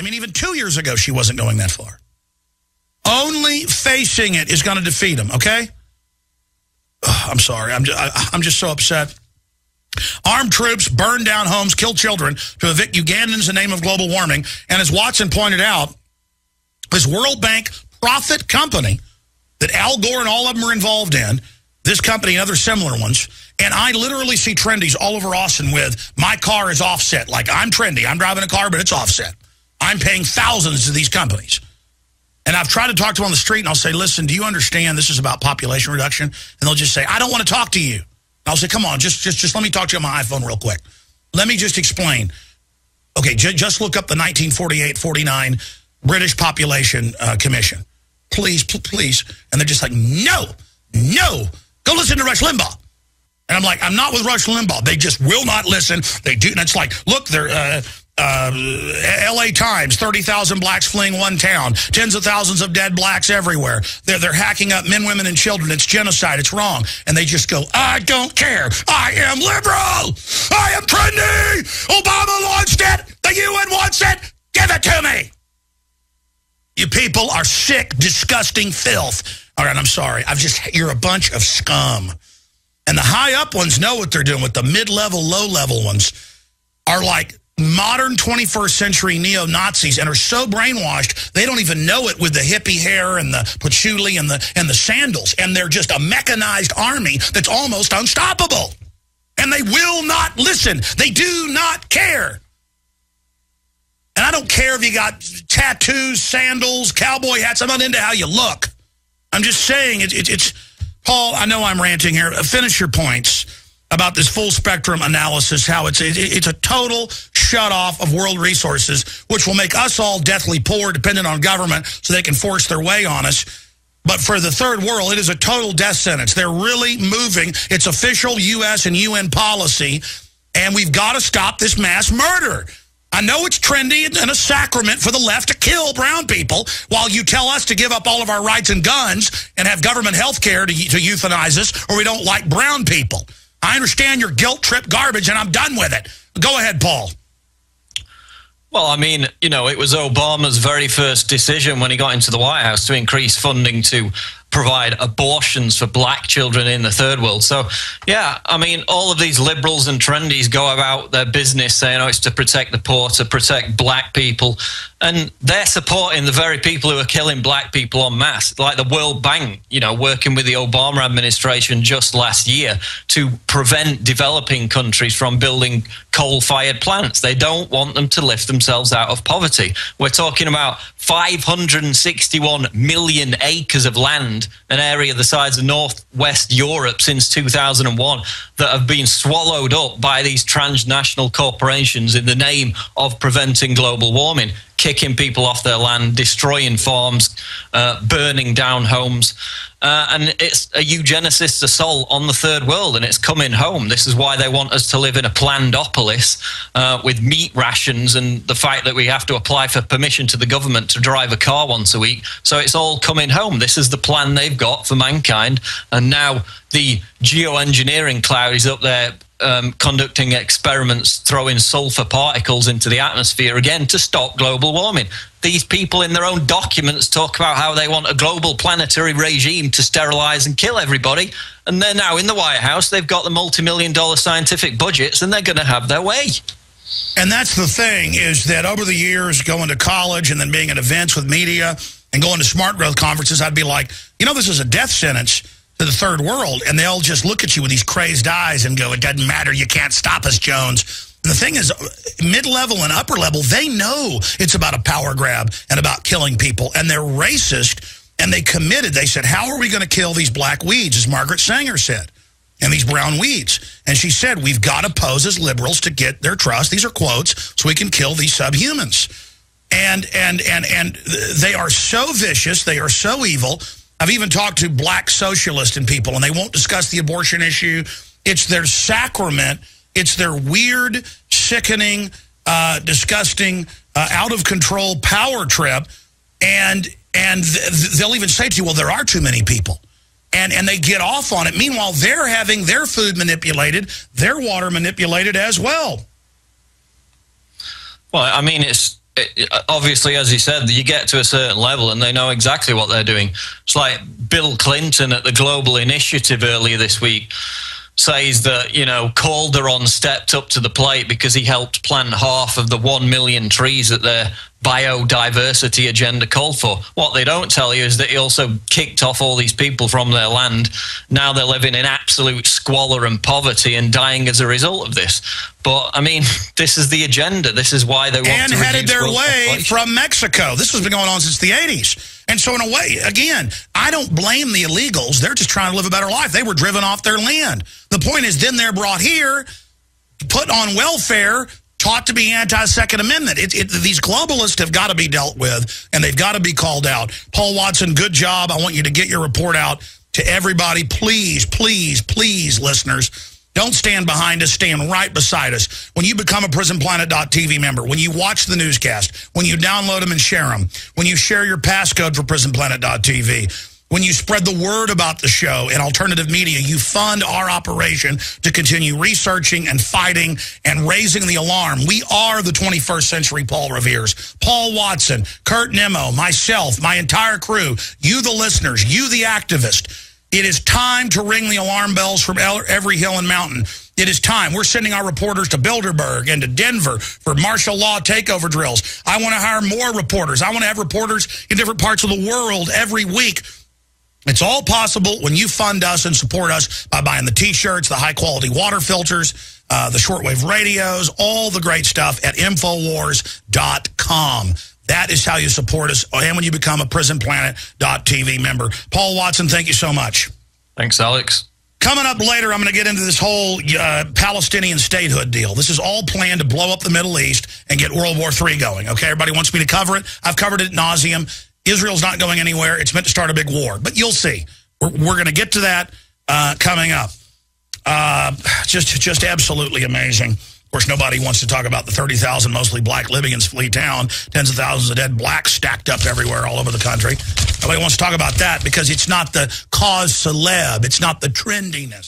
I mean, even 2 years ago, she wasn't going that far. Only facing it is going to defeat him, okay? Ugh, I'm sorry. I'm just so upset. Armed troops burn down homes, kill children to evict Ugandans in the name of global warming. And as Watson pointed out, this World Bank profit company that Al Gore and all of them are involved in, this company and other similar ones, and I literally see trendies all over Austin with, my car is offset. Like, I'm trendy. I'm driving a car, but it's offset. I'm paying thousands to these companies. And I've tried to talk to them on the street, and I'll say, listen, do you understand this is about population reduction? And they'll just say, I don't want to talk to you. And I'll say, come on, just let me talk to you on my iPhone real quick. Let me just explain. Okay, just look up the 1948-49 British Population Commission. Please, please. And they're just like, no, go listen to Rush Limbaugh. And I'm like, I'm not with Rush Limbaugh. They just will not listen. They do. And it's like, look, they're L.A. Times, 30,000 blacks fleeing one town, tens of thousands of dead blacks everywhere. They're hacking up men, women, and children. It's genocide. It's wrong. And they just go, I don't care. I am liberal. I am trendy. Obama launched it. The UN wants it. Give it to me. You people are sick, disgusting filth. All right, I'm sorry. You're a bunch of scum. And the high-up ones know what they're doing with the mid-level, low-level ones are like modern 21st century neo-Nazis and are so brainwashed they don't even know it with the hippie hair and the patchouli and the sandals. And they're just a mechanized army that's almost unstoppable. And they will not listen. They do not care. And I don't care if you got tattoos, sandals, cowboy hats. I'm not into how you look. I'm just saying, it's Paul, I know I'm ranting here. Finish your points about this full spectrum analysis, how it's a total shut off of world resources, which will make us all deathly poor, dependent on government, so they can force their way on us. But for the third world, it is a total death sentence. They're really moving. It's official U.S. and UN policy, and we've got to stop this mass murder. I know it's trendy and a sacrament for the left to kill brown people while you tell us to give up all of our rights and guns and have government health care to euthanize us, or we don't like brown people. I understand your guilt trip garbage, and I'm done with it. Go ahead, Paul. Well, I mean, you know, it was Obama's very first decision when he got into the White House to increase funding to provide abortions for black children in the third world. So, yeah, I mean, all of these liberals and trendies go about their business saying, oh, it's to protect the poor, to protect black people. And they're supporting the very people who are killing black people en masse, like the World Bank, you know, working with the Obama administration just last year to prevent developing countries from building coal-fired plants. They don't want them to lift themselves out of poverty. We're talking about 561 million acres of land, an area the size of northwest Europe since 2001, that have been swallowed up by these transnational corporations in the name of preventing global warming, kicking people off their land, destroying farms, burning down homes. And it's a eugenicist assault on the third world, and it's coming home. This is why they want us to live in a plandopolis with meat rations and the fact that we have to apply for permission to the government to drive a car once a week. So it's all coming home. This is the plan they've got for mankind. And now the geoengineering cloud is up there conducting experiments, throwing sulfur particles into the atmosphere again to stop global warming. These people in their own documents talk about how they want a global planetary regime to sterilize and kill everybody. And they're now in the White House. They've got the multi-million-dollar scientific budgets, and they're going to have their way. And that's the thing, is that over the years, going to college and then being at events with media and going to smart growth conferences, I'd be like, you know, this is a death sentence to the third world, and they'll just look at you with these crazed eyes and go, it doesn't matter, you can't stop us, Jones. And the thing is, mid-level and upper level, they know it's about a power grab and about killing people, and they're racist, and they committed. They said, how are we going to kill these black weeds, as Margaret Sanger said, and these brown weeds? And she said, we've got to pose as liberals to get their trust. These are quotes, so we can kill these subhumans. And they are so vicious, they are so evil. I've even talked to black socialists and people, and they won't discuss the abortion issue. It's their sacrament. It's their weird, sickening, disgusting, out-of-control power trip. And they'll even say to you, well, there are too many people. And they get off on it. Meanwhile, they're having their food manipulated, their water manipulated as well. Well, I mean, it's obviously, as you said, you get to a certain level and they know exactly what they're doing. It's like Bill Clinton at the Global Initiative earlier this week says that, you know, Calderon stepped up to the plate because he helped plant half of the 1 million trees that their biodiversity agenda called for. What they don't tell you is that he also kicked off all these people from their land. Now they're living in absolute squalor and poverty and dying as a result of this. But, I mean, this is the agenda. This is why they want and to headed their world way population. from Mexico. This has been going on since the 80s. And so in a way, again, I don't blame the illegals. They're just trying to live a better life. They were driven off their land. The point is then they're brought here, put on welfare, taught to be anti-Second Amendment. These globalists have got to be dealt with, and they've got to be called out. Paul Watson, good job. I want you to get your report out to everybody. Please, please, please, listeners, don't stand behind us. Stand right beside us. When you become a PrisonPlanet.tv member, when you watch the newscast, when you download them and share them, when you share your passcode for PrisonPlanet.tv, when you spread the word about the show and alternative media, you fund our operation to continue researching and fighting and raising the alarm. We are the 21st century Paul Revere's. Paul Watson, Kurt Nimmo, myself, my entire crew, you the listeners, you the activist. It is time to ring the alarm bells from every hill and mountain. It is time. We're sending our reporters to Bilderberg and to Denver for martial law takeover drills. I want to hire more reporters. I want to have reporters in different parts of the world every week. It's all possible when you fund us and support us by buying the T-shirts, the high-quality water filters, the shortwave radios, all the great stuff at Infowars.com. That is how you support us, and when you become a PrisonPlanet.tv member. Paul Watson, thank you so much. Thanks, Alex. Coming up later, I'm going to get into this whole Palestinian statehood deal. This is all planned to blow up the Middle East and get World War III going, okay? Everybody wants me to cover it. I've covered it ad nauseum. Israel's not going anywhere. It's meant to start a big war. But you'll see. We're going to get to that coming up. Just absolutely amazing. Of course, nobody wants to talk about the 30,000 mostly black living in Flea Town, tens of thousands of dead blacks stacked up everywhere all over the country. Nobody wants to talk about that because it's not the cause celeb. It's not the trendiness.